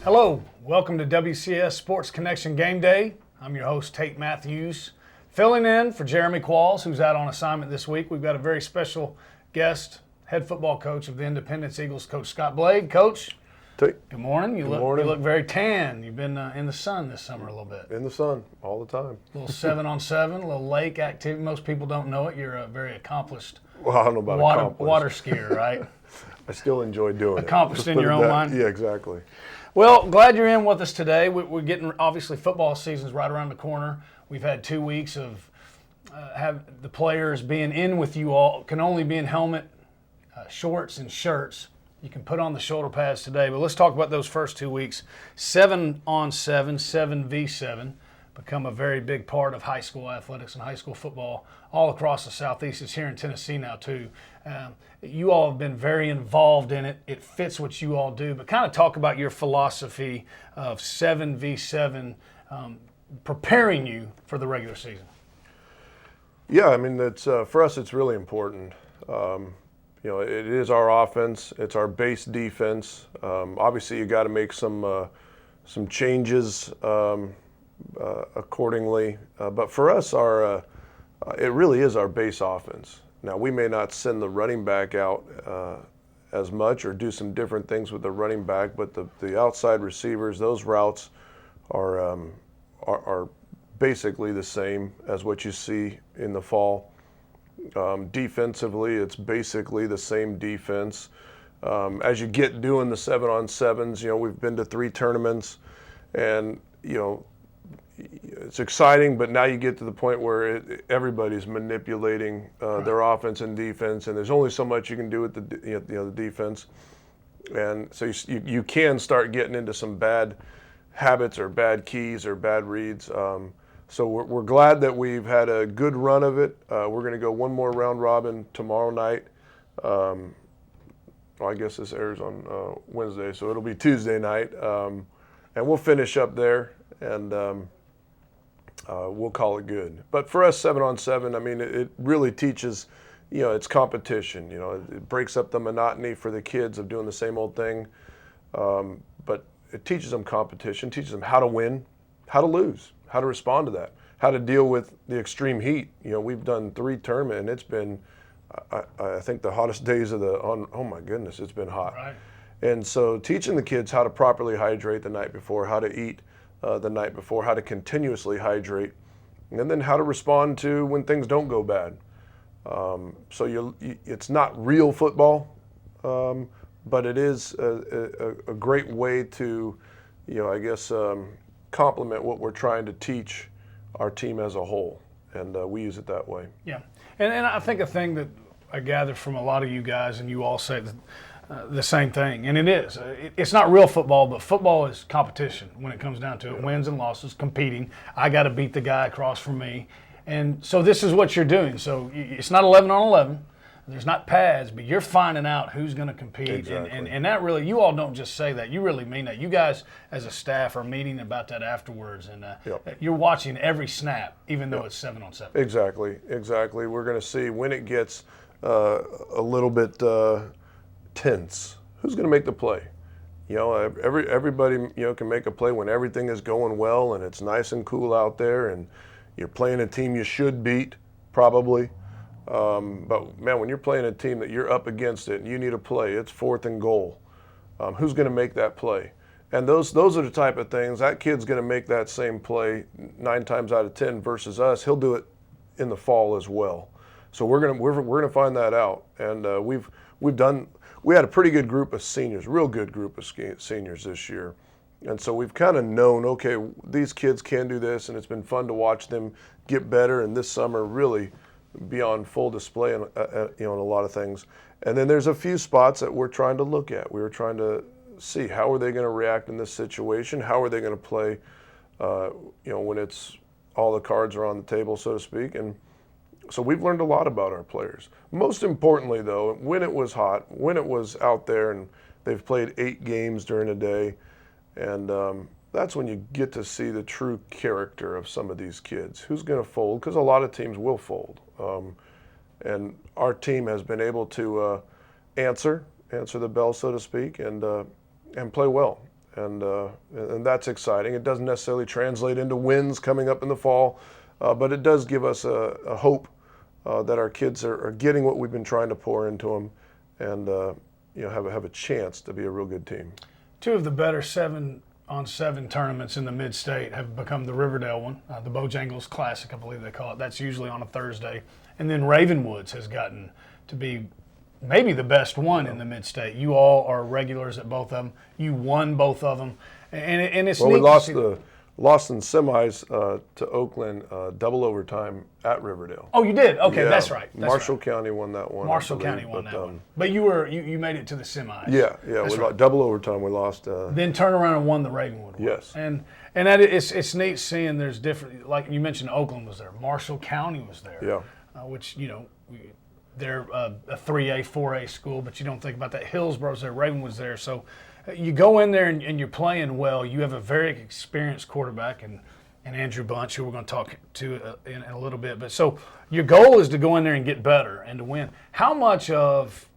Hello, welcome to WCS Sports Connection Game Day. I'm your host, Tate Mathews, filling in for Jeremy Qualls, who's out on assignment this week. We've got a very special guest, head football coach of the Independence Eagles, Coach Scott Blade. Coach, Tate. Good morning. You look very tan. You've been in the sun this summer a little bit. In the sun, all the time. A little 7-on-7, a little lake activity. Most people don't know it. You're a very accomplished Well, I don't know about water skier, right? I still enjoy doing it. Accomplished in your own mind? Yeah, exactly. Well, glad you're in with us today. We're getting, obviously, football season's right around the corner. We've had 2 weeks of have the players being in with you all. Can only be in helmet, shorts, and shirts. You can put on the shoulder pads today, but let's talk about those first 2 weeks. 7-on-7, 7v7, become a very big part of high school athletics and high school football all across the Southeast. It's here in Tennessee now, too. You all have been very involved in it. It fits what you all do, but kind of talk about your philosophy of 7v7 preparing you for the regular season. Yeah, I mean, it's for us, it's really important. It is our offense. It's our base defense. Obviously, you got to make some changes accordingly. But for us, it really is our base offense. Now, we may not send the running back out as much or do some different things with the running back, but the outside receivers, those routes are basically the same as what you see in the fall. Defensively, it's basically the same defense. As you get doing the 7-on-7s, we've been to 3 tournaments, and it's exciting, but now you get to the point where everybody's manipulating their offense and defense, and there's only so much you can do with the defense, and so you can start getting into some bad habits or bad keys or bad reads. So we're glad that we've had a good run of it. We're going to go one more round robin tomorrow night. I guess this airs on Wednesday, so it'll be Tuesday night, and we'll finish up there, and we'll call it good. But for us, 7-on-7, I mean, it really teaches, it's competition. It breaks up the monotony for the kids of doing the same old thing, but it teaches them competition, teaches them how to win, how to lose, how to respond to that, how to deal with the extreme heat. We've done 3 tournaments, and it's been, I think, the hottest days oh my goodness, it's been hot. Right. And so teaching the kids how to properly hydrate the night before, how to eat the night before, how to continuously hydrate, and then how to respond to when things don't go bad. So it's not real football, but it is a great way to, complement what we're trying to teach our team as a whole, and we use it that way. Yeah, and I think a thing that I gathered from a lot of you guys, and you all say the same thing, and it is. It's not real football, but football is competition when it comes down to it. Wins and losses, competing. I got to beat the guy across from me, and so this is what you're doing. So it's not 11-on-11. There's not pads, but you're finding out who's going to compete. Exactly. And that really, you all don't just say that. You really mean that. You guys as a staff are meeting about that afterwards, and you're watching every snap, even though it's 7-on-7. Exactly. We're going to see when it gets a little bit tense, who's going to make the play. Everybody can make a play when everything is going well and it's nice and cool out there, and you're playing a team you should beat, probably. But man, when you're playing a team that you're up against it and you need a play, it's 4th and goal. Who's going to make that play? And those are the type of things, that kid's going to make that same play 9 times out of 10 versus us. He'll do it in the fall as well. So we're gonna find that out. And we had a pretty good group of seniors, real good group of seniors this year. And so we've kind of known, okay, these kids can do this, and it's been fun to watch them get better. And this summer really be on full display in a lot of things. And then there's a few spots that we're trying to look at. We were trying to see how are they going to react in this situation, how are they going to play when it's all the cards are on the table, so to speak. And so we've learned a lot about our players. Most importantly, though, when it was hot, when it was out there and they've played 8 games during a day, and that's when you get to see the true character of some of these kids. Who's going to fold? Because a lot of teams will fold. And our team has been able to answer the bell, so to speak, and play well. and that's exciting. It doesn't necessarily translate into wins coming up in the fall, but it does give us a hope that our kids are getting what we've been trying to pour into them, and have a chance to be a real good team. Two of the better 7-on-7 tournaments in the Mid-State have become the Riverdale one, the Bojangles Classic, I believe they call it. That's usually on a Thursday. And then Ravenwoods has gotten to be maybe the best one in the Mid-State. You all are regulars at both of them. You won both of them. And it's Well, neat we lost to see. lost in semis to Oakland, double overtime at Riverdale. Oh, you did? Okay, Yeah, that's right. That's Marshall right. County won that one. I Marshall believe, County won but, that one. But you made it to the semis. Yeah, That's we right. double overtime. We lost. Then turn around and won the Ravenwood one. Yes. And that it's neat seeing there's different, like you mentioned, Oakland was there. Marshall County was there. Yeah. Which, they're a 3A, 4A school, but you don't think about that. Hillsboro's there, Ravenwood's there. So you go in there and you're playing well. You have a very experienced quarterback and Andrew Bunch, who we're going to talk to in a little bit. But so your goal is to go in there and get better and to win. How much of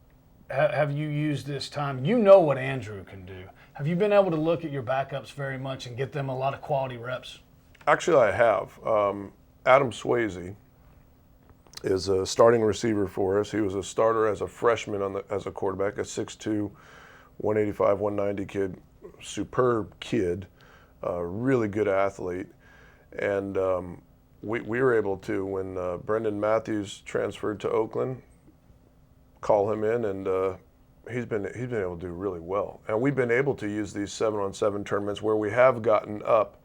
have you used this time? You know what Andrew can do. Have you been able to look at your backups very much and get them a lot of quality reps? Actually, I have. Adam Swayze is a starting receiver for us. He was a starter as a freshman as a quarterback, a 6'2", 185, 190 kid, superb kid, really good athlete. And we were able to, when Brendan Mathews transferred to Oakland, call him in, and he's been able to do really well. And we've been able to use these 7-on-7 tournaments where we have gotten up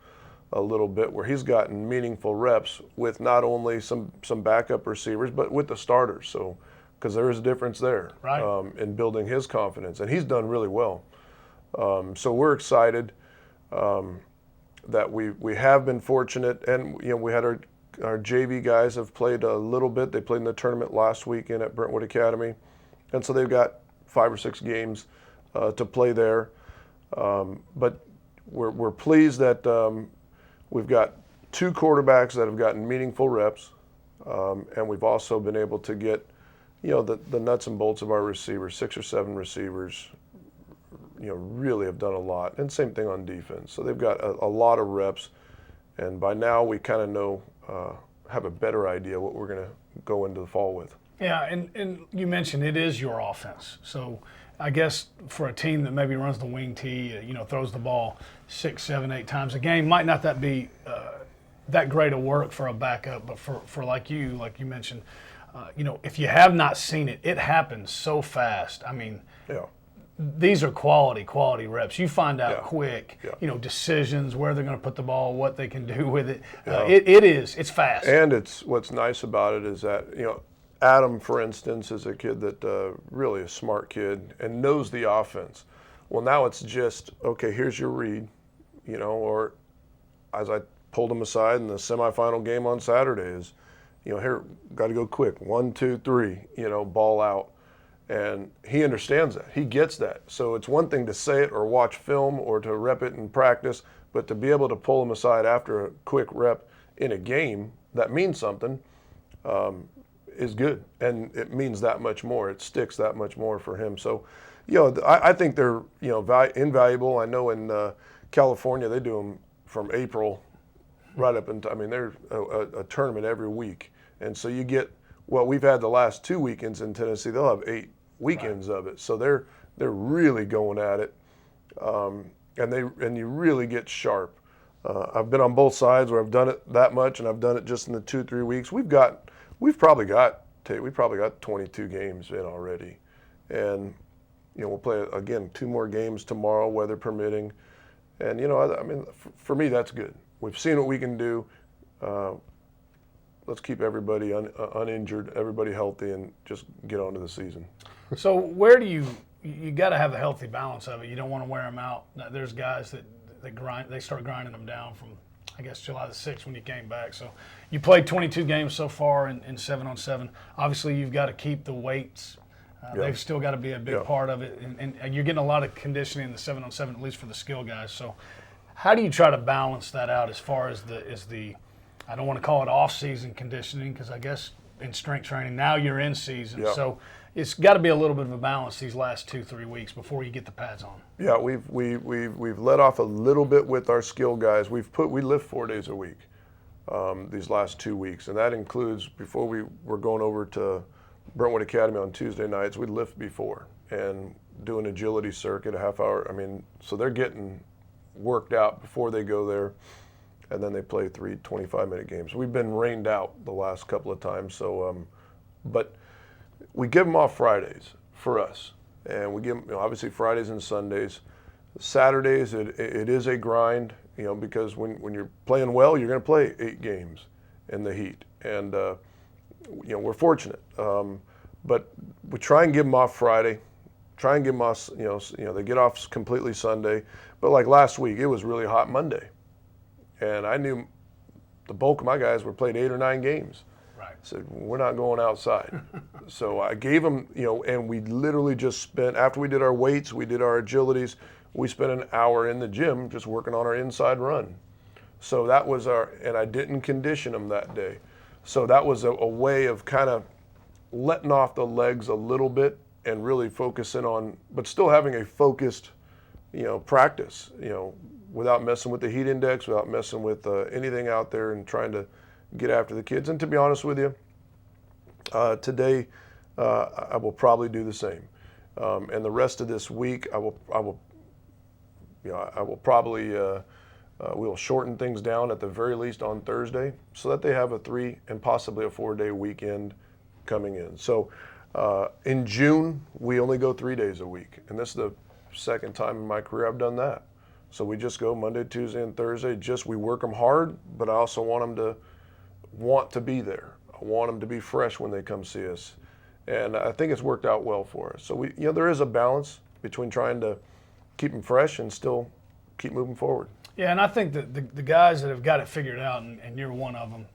a little bit, where he's gotten meaningful reps with not only some backup receivers, but with the starters. So, because there is a difference there, right, in building his confidence, and he's done really well. So we're excited that we have been fortunate, and we had our JV guys have played a little bit. They played in the tournament last weekend at Brentwood Academy, and so they've got 5 or 6 games to play there. But we're pleased that we've got 2 quarterbacks that have gotten meaningful reps, and we've also been able to get, the nuts and bolts of our receivers, 6 or 7 receivers, really have done a lot. And same thing on defense. So they've got a lot of reps, and by now we kind of know, have a better idea what we're going to go into the fall with. Yeah, and you mentioned it is your offense. So I guess for a team that maybe runs the wing tee, throws the ball 6, 7, 8 times a game, might not that be that great a work for a backup, but for like you mentioned, if you have not seen it, it happens so fast. I mean, yeah. These are quality reps. You find out quick, Yeah. Decisions, where they're going to put the ball, what they can do with it. Yeah. It's fast. And what's nice about it is that, Adam, for instance, is a kid that really a smart kid and knows the offense. Well, now it's just, okay, here's your read, or as I pulled him aside in the semifinal game on Saturday is, here, got to go quick, 1, 2, 3, ball out. And he understands that. He gets that. So it's one thing to say it or watch film or to rep it in practice, but to be able to pull him aside after a quick rep in a game that means something is good. And it means that much more. It sticks that much more for him. So, I think they're, invaluable. I know in California they do them from April right up until, they're a tournament every week. And so you get, we've had the last 2 weekends in Tennessee. They'll have 8 weekends of it, so they're really going at it, and you really get sharp. I've been on both sides where I've done it that much, and I've done it just in the 2-3 weeks. We've probably got 22 games in already, and we'll play again 2 more games tomorrow, weather permitting, and for me that's good. We've seen what we can do. Let's keep everybody uninjured, everybody healthy, and just get on to the season. So where do you got to have a healthy balance of it. You don't want to wear them out. There's guys that they start grinding them down from, I guess, July the 6th when you came back. So you played 22 games so far in 7-on-7. Obviously, you've got to keep the weights. They've still got to be a big part of it. And you're getting a lot of conditioning in the 7-on-7, at least for the skill guys. So how do you try to balance that out as far as the I don't want to call it off-season conditioning because I guess in strength training now you're in season. So it's got to be a little bit of a balance these last 2-3 weeks before you get the pads on. Yeah, we've let off a little bit with our skill guys. We lift 4 days a week these last 2 weeks, and that includes before we were going over to Brentwood Academy on Tuesday nights. We'd lift before and do an agility circuit, a half hour. I mean, so they're getting worked out before they go there, and then they play 3 25-minute games. We've been rained out the last couple of times, so but we give them off Fridays for us, and we give them, obviously Fridays and Sundays. Saturdays it is a grind, because when you're playing well, you're going to play 8 games in the heat, and we're fortunate. But we try and give them off Friday. Try and give them off, they get off completely Sunday. But like last week, it was really hot Monday. And I knew the bulk of my guys were played 8 or 9 games. Right. I said, we're not going outside. So I gave them, and we literally just spent, after we did our weights, we did our agilities, we spent an hour in the gym just working on our inside run. So that was and I didn't condition them that day. So that was a way of kind of letting off the legs a little bit and really focusing on, but still having a focused, practice, without messing with the heat index, without messing with anything out there, and trying to get after the kids. And to be honest with you, today I will probably do the same. And the rest of this week, I will probably we'll shorten things down at the very least on Thursday, so that they have a 3 and possibly a 4-day weekend coming in. So in June, we only go 3 days a week, and this is the second time in my career I've done that. So we just go Monday, Tuesday, and Thursday. We work them hard, but I also want them to want to be there. I want them to be fresh when they come see us, and I think it's worked out well for us. So there is a balance between trying to keep them fresh and still keep moving forward. Yeah, and I think that the guys that have got it figured out, and you're one of them,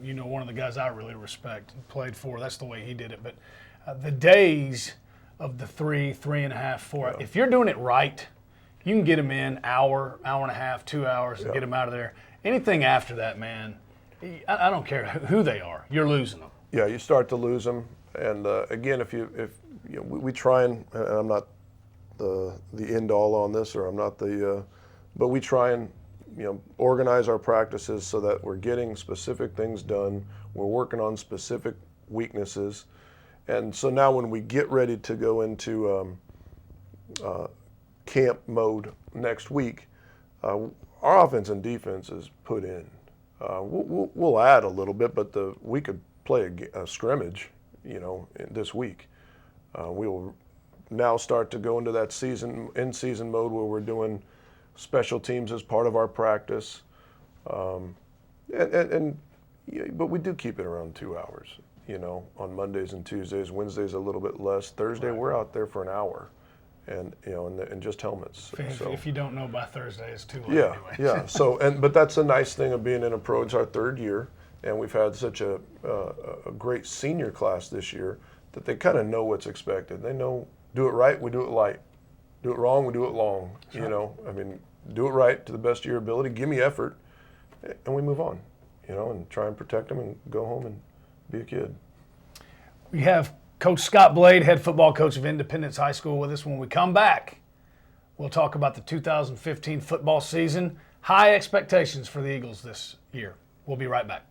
one of the guys I really respect and played for, that's the way he did it. But the days of the 3, 3.5, 4, if you're doing it right, you can get them in hour and a half, 2 hours, and get them out of there. Anything after that, man, I don't care who they are, you're losing them. Yeah, you start to lose them. And again, if we try and I'm not the end all on this, or I'm not but we try and organize our practices so that we're getting specific things done. We're working on specific weaknesses, and so now when we get ready to go into camp mode next week, our offense and defense is put in. We'll add a little bit, but we could play a scrimmage, this week. We will now start to go into that in-season mode where we're doing special teams as part of our practice, but we do keep it around 2 hours, on Mondays and Tuesdays. Wednesdays a little bit less. Thursday we're out there for an hour, and and just helmets. If you don't know by Thursday, it's too late. Yeah, anyway. yeah. So but that's a nice thing of being in a pro. It's our 3rd year, and we've had such a great senior class this year that they kind of know what's expected. They know, do it right, we do it light. Do it wrong, we do it long. Do it right to the best of your ability. Give me effort, and we move on. And try and protect them and go home and be a kid. We have Coach Scott Blade, head football coach of Independence High School, with us. When we come back, we'll talk about the 2015 football season. High expectations for the Eagles this year. We'll be right back.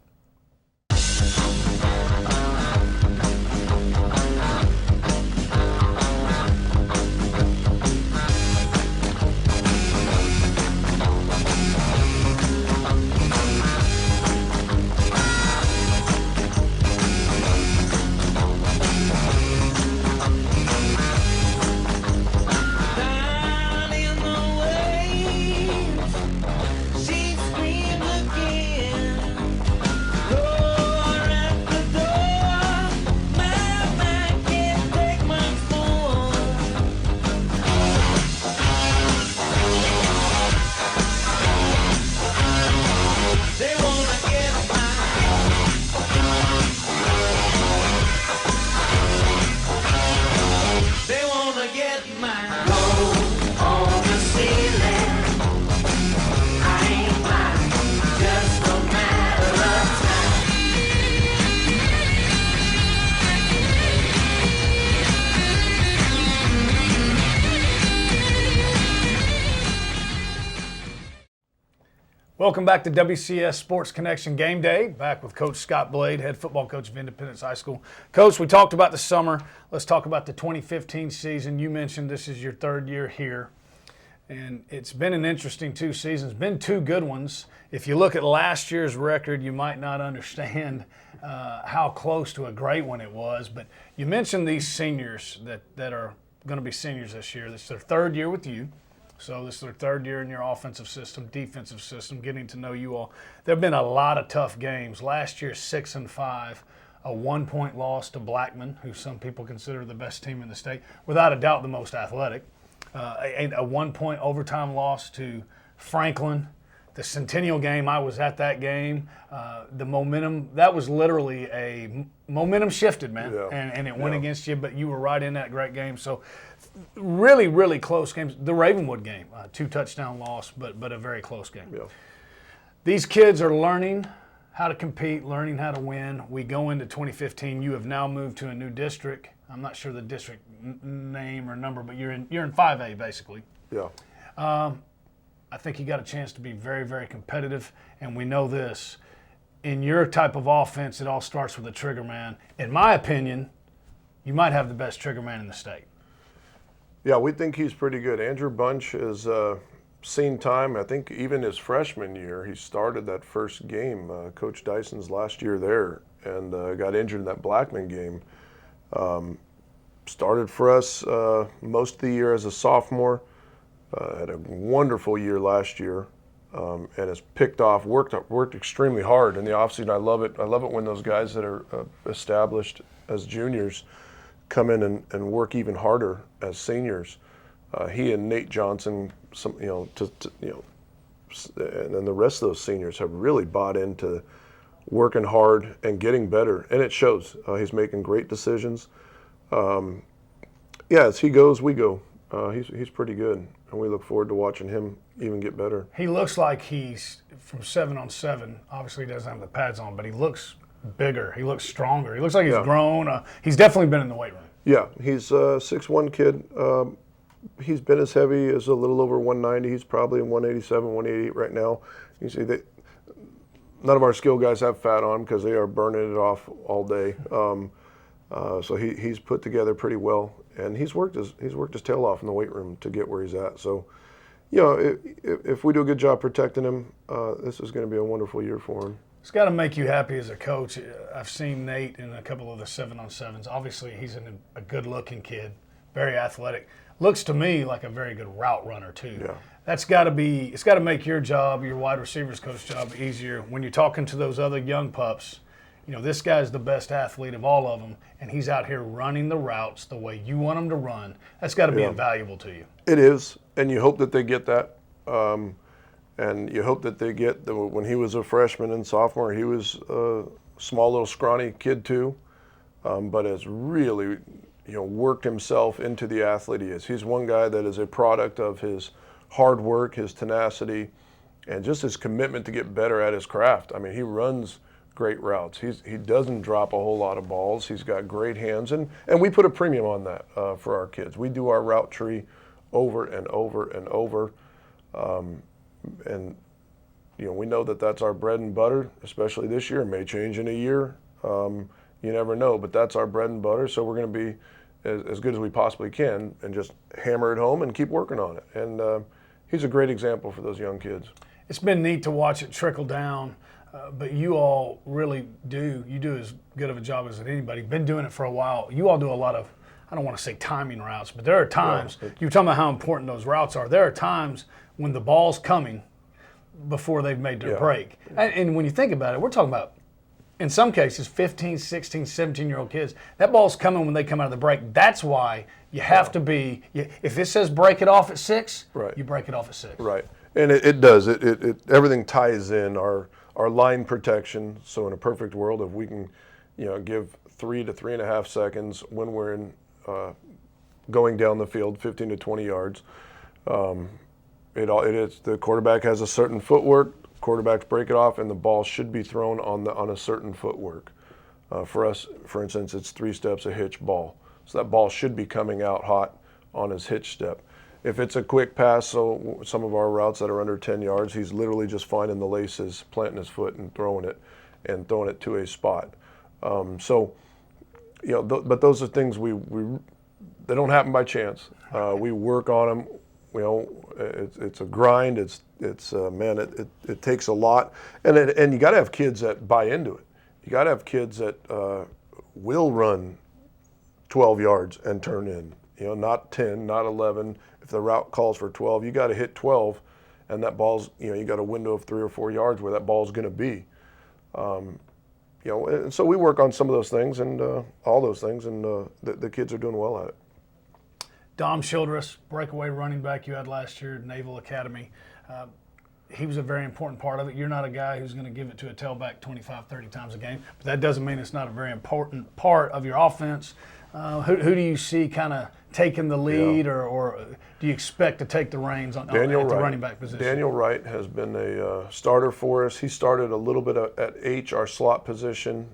Welcome back to WCS Sports Connection Game Day. Back with Coach Scott Blade, head football coach of Independence High School. Coach, we talked about the summer. Let's talk about the 2015 season. You mentioned this is your third year here, and it's been an interesting 2 seasons. Been 2 good ones. If you look at last year's record, you might not understand how close to a great one it was. But you mentioned these seniors that are going to be seniors this year. This is their 3rd year with you. So this is their 3rd year in your offensive system, defensive system, getting to know you all. There have been a lot of tough games. Last year, 6-5, a 1-point loss to Blackman, who some people consider the best team in the state, without a doubt the most athletic. A 1-point overtime loss to Franklin. The Centennial game, I was at that game. The momentum, that was literally a momentum shifted, man, Yeah. and it went against you, but you were right in that great game. So really, really close games. The Ravenwood game, 2-touchdown loss, but a very close game. Yeah. These kids are learning how to compete, learning how to win. We go into 2015. You have now moved to a new district. I'm not sure the district name or number, but you're in 5A basically. Yeah. I think you got a chance to be very, very competitive, and we know this. In your type of offense, it all starts with a trigger man. In my opinion, you might have the best trigger man in the state. Yeah, we think he's pretty good. Andrew Bunch has seen time. I think even his freshman year, he started that first game, Coach Dyson's last year there, and got injured in that Blackman game. Started for us most of the year as a sophomore. Had a wonderful year last year, and has picked off, worked extremely hard in the offseason. I love it. I love it when those guys that are established as juniors come in and work even harder as seniors. He and Nate Johnson, and then the rest of those seniors have really bought into working hard and getting better, and it shows. He's making great decisions. As he goes, we go. He's pretty good, and we look forward to watching him even get better. He looks like he's from 7-on-7. Obviously, he doesn't have the pads on, but he looks bigger. He looks stronger. He looks like he's grown. He's definitely been in the weight room. Yeah, he's a 6'1" kid. He's been as heavy as a little over 190. He's probably 187, 188 right now. You see, none of our skill guys have fat on because they are burning it off all day. So he's put together pretty well, and he's worked his tail off in the weight room to get where he's at. So, if we do a good job protecting him, this is going to be a wonderful year for him. It's got to make you happy as a coach. I've seen Nate in a couple of the 7-on-7s. Obviously, he's a good-looking kid, very athletic. Looks to me like a very good route runner too. Yeah. It's got to make your job, your wide receivers coach job, easier when you're talking to those other young pups. This guy's the best athlete of all of them, and he's out here running the routes the way you want him to run. That's got to be invaluable to you. It is, and you hope that they get that. And you hope that they get when he was a freshman and sophomore, he was a small little scrawny kid too, but has really, worked himself into the athlete he is. He's one guy that is a product of his hard work, his tenacity, and just his commitment to get better at his craft. I mean, he runs great routes. He doesn't drop a whole lot of balls. He's got great hands, and we put a premium on that for our kids. We do our route tree over and over and over. And we know that that's our bread and butter, especially this year. It may change in a year. You never know, but that's our bread and butter. So we're going to be as good as we possibly can and just hammer it home and keep working on it. And he's a great example for those young kids. It's been neat to watch it trickle down, but you all really do. You do as good of a job as anybody. Been doing it for a while. You all do a lot of, I don't want to say timing routes, but there are times, you were talking about how important those routes are. There are times when the ball's coming before they've made their break. And when you think about it, we're talking about, in some cases, 15, 16, 17-year-old kids. That ball's coming when they come out of the break. That's why you have to be, if it says break it off at 6, you break it off at 6. Right. And it does. It everything ties in our line protection. So in a perfect world, if we can, give 3 to 3.5 seconds when we're in going down the field, 15 to 20 yards, the quarterback has a certain footwork. Quarterbacks break it off, and the ball should be thrown on a certain footwork. For us, for instance, it's 3 steps a hitch ball. So that ball should be coming out hot on his hitch step. if it's a quick pass, so some of our routes that are under 10 yards, he's literally just finding the laces, planting his foot and throwing it to a spot. So, but those are things they don't happen by chance. We work on them. It's a grind. It takes a lot, and you got to have kids that buy into it. You got to have kids that will run 12 yards and turn in. Not 10, not 11. If the route calls for 12, you got to hit 12, and that ball's, you got a window of 3 or 4 yards where that ball's going to be. And so we work on some of those things and all those things, and the kids are doing well at it. Dom Childress, breakaway running back you had last year at Naval Academy. He was a very important part of it. You're not a guy who's going to give it to a tailback 25, 30 times a game, but that doesn't mean it's not a very important part of your offense. Who do you see kind of taking the lead, or do you expect to take the reins at the running back position? Daniel Wright has been a starter for us. He started a little bit at H, our slot position,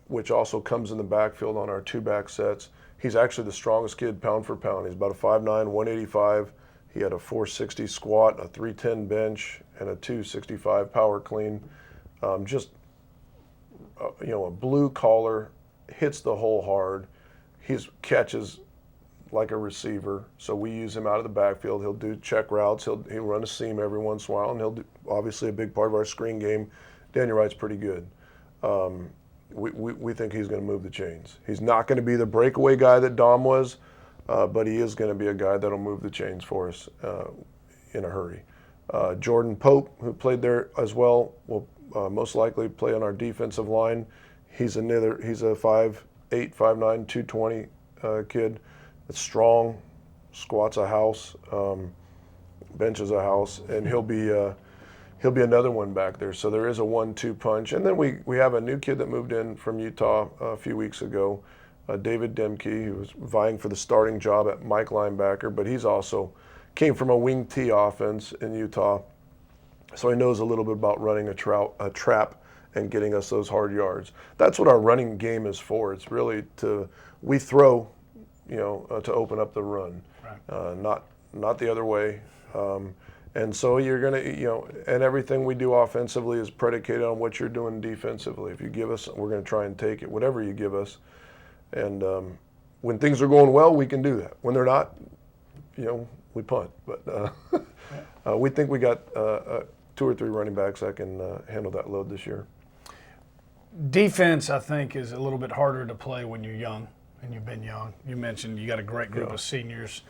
which also comes in the backfield on our 2-back sets. He's actually the strongest kid pound for pound. He's about a 5'9", 185. He had a 460 squat, a 310 bench, and a 265 power clean. A blue collar, hits the hole hard. He catches like a receiver, so we use him out of the backfield. He'll do check routes. He'll run a seam every once in a while, and he'll do obviously a big part of our screen game. Daniel Wright's pretty good. We think he's going to move the chains. He's not going to be the breakaway guy that Dom was, but he is going to be a guy that'll move the chains for us in a hurry. Jordan Pope, who played there as well, will most likely play on our defensive line. He's a 5'8", 5'9", 220 kid. That's strong, squats a house, benches a house, and he'll be another one back there. So there is a 1-2 punch. And then we have a new kid that moved in from Utah a few weeks ago, David Demke, who was vying for the starting job at Mike linebacker, but he's also came from a wing T offense in Utah. So he knows a little bit about running a trap and getting us those hard yards. That's what our running game is for. It's really we throw, to open up the run, right. Not the other way. And so you're going to, and everything we do offensively is predicated on what you're doing defensively. If you give us, we're going to try and take it, whatever you give us. And when things are going well, we can do that. When they're not, we punt. But we think we got 2 or 3 running backs that can handle that load this year. Defense, I think, is a little bit harder to play when you're young, and you've been young. You mentioned you got a great group of seniors.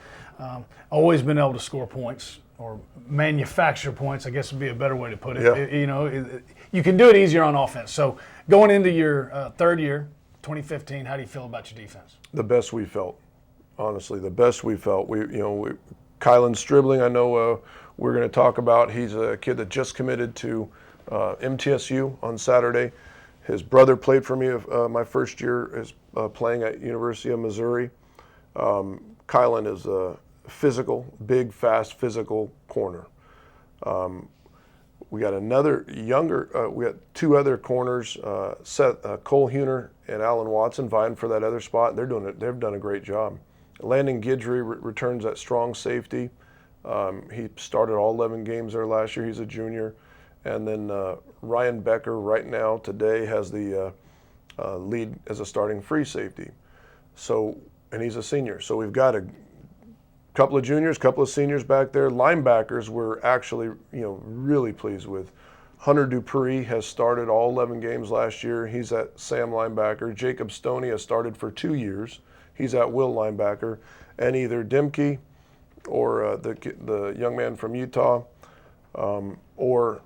Always been able to score points or manufacture points, I guess would be a better way to put it. Yeah. You can do it easier on offense. So going into your third year, 2015, how do you feel about your defense? The best we felt, honestly, the best we felt. Kylan Stribling, I know we're going to talk about. He's a kid that just committed to MTSU on Saturday. His brother played for me my first year is playing at University of Missouri. Kylan is a big, fast, physical corner. We got another we got 2 other corners, Cole Huner and Alan Watson vying for that other spot. They've done a great job. Landon Guidry returns that strong safety. He started all 11 games there last year. He's a junior. And then Ryan Becker right now today has the lead as a starting free safety. And he's a senior. So we've got a couple of juniors, couple of seniors back there. Linebackers we're actually really pleased with. Hunter Dupree has started all 11 games last year. He's at Sam linebacker. Jacob Stoney has started for 2 years. He's at Will linebacker. And either Dimke or the young man from Utah or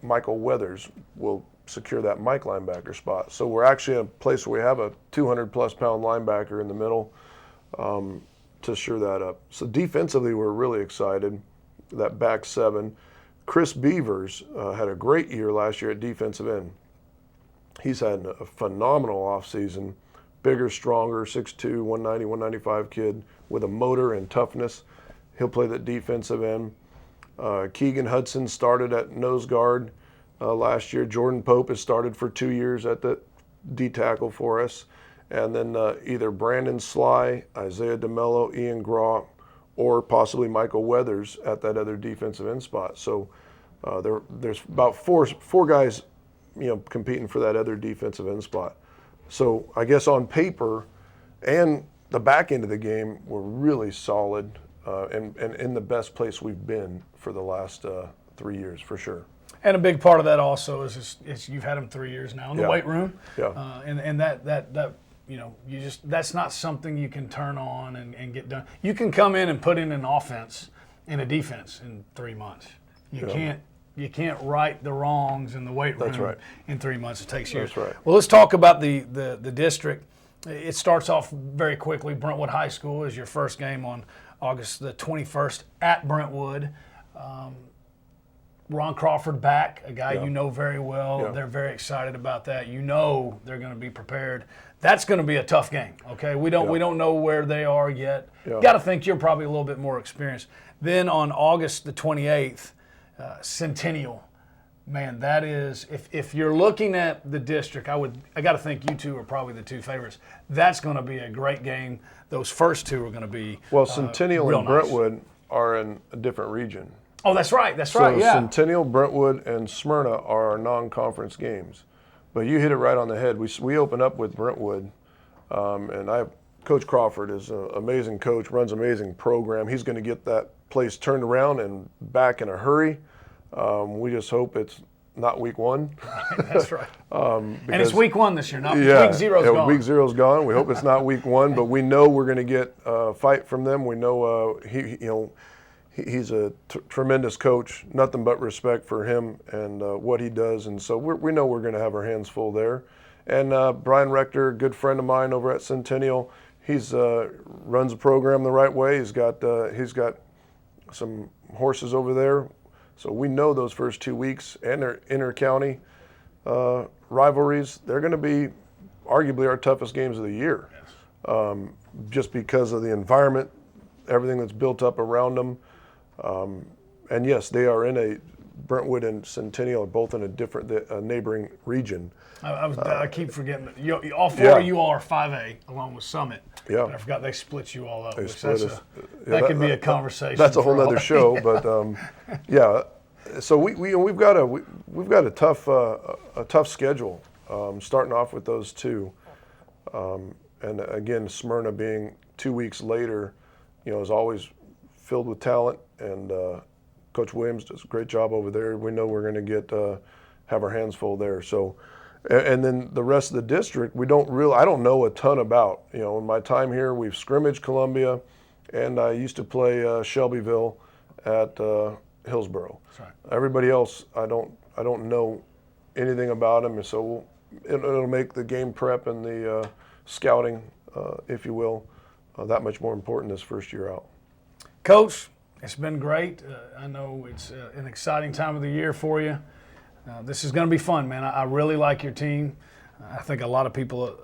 Michael Weathers will secure that Mike linebacker spot. So we're actually in a place where we have a 200-plus pound linebacker in the middle to sure that up. So defensively, we're really excited. That back 7. Chris Beavers had a great year last year at defensive end. He's had a phenomenal offseason. Bigger, stronger, 6'2", 190, 195 kid with a motor and toughness. He'll play the defensive end. Keegan Hudson started at nose guard last year. Jordan Pope has started for 2 years at the D tackle for us. and then either Brandon Sly, Isaiah DeMello, Ian Graw, or possibly Michael Weathers at that other defensive end spot. So there's about four guys, competing for that other defensive end spot. So I guess on paper and the back end of the game, we're really solid and in the best place we've been for the last 3 years, for sure. And a big part of that also is you've had them 3 years now in the weight room. Yeah. And that that's not something you can turn on and get done. You can come in and put in an offense and a defense in 3 months. You can't right the wrongs in the weight room. That's right. In 3 months. It takes years. That's right. Well, let's talk about the district. It starts off very quickly. Brentwood High School is your first game on August the 21st at Brentwood. Ron Crawford back, a guy you know very well. Yeah. They're very excited about that. You know they're going to be prepared. That's going to be a tough game. Okay, we don't know where they are yet. Yeah. Got to think you're probably a little bit more experienced. Then on August the 28th, Centennial. Man, that is if you're looking at the district, I got to think you two are probably the two favorites. That's going to be a great game. Those first two are going to be Centennial real and nice. Brentwood are in a different region. Oh, that's right. So Yeah. Centennial, Brentwood, and Smyrna are our non-conference games. But you hit it right on the head. We open up with Brentwood, and Coach Crawford is an amazing coach, runs an amazing program. He's going to get that place turned around and back in a hurry. We just hope it's not week one. That's right. And it's week one this year, not week zero's gone. Week zero's gone. We hope it's not week one, but we know we're going to get a fight from them. We know he's a tremendous coach. Nothing but respect for him and what he does, and so we know we're going to have our hands full there. And Brian Rector, a good friend of mine over at Centennial, he's runs the program the right way. He's got some horses over there. So we know those first 2 weeks and their inter-county rivalries, they're going to be arguably our toughest games of the year. Yes. Just because of the environment, everything that's built up around them. And yes, they are Brentwood and Centennial are both in a different neighboring region. I keep forgetting that all four of you all are 5A along with Summit. Yeah. But I forgot they split you all up. They split us. That could be a conversation. That's a whole other show, but yeah. So we've got a tough schedule, starting off with those two, and again Smyrna being 2 weeks later, is always filled with talent, and Coach Williams does a great job over there. We know we're going to have our hands full there. So, and then the rest of the district, I don't know a ton about. In my time here, we've scrimmaged Columbia, and I used to play Shelbyville at Hillsborough. Right. Everybody else, I don't know anything about them, and so it'll make the game prep and the scouting, if you will, that much more important this first year out. Coach, it's been great. I know it's an exciting time of the year for you. This is going to be fun, man. I really like your team. I think a lot of people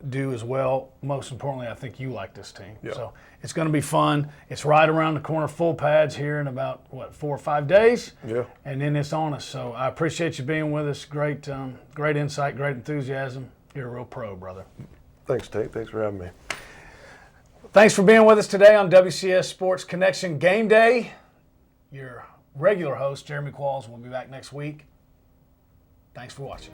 do as well. Most importantly, I think you like this team. Yeah. So it's going to be fun. It's right around the corner, full pads here in about, 4 or 5 days? Yeah. And then it's on us. So I appreciate you being with us. Great insight, great enthusiasm. You're a real pro, brother. Thanks, Tate. Thanks for having me. Thanks for being with us today on WCS Sports Connection Game Day. Your regular host, Jeremy Qualls, will be back next week. Thanks for watching.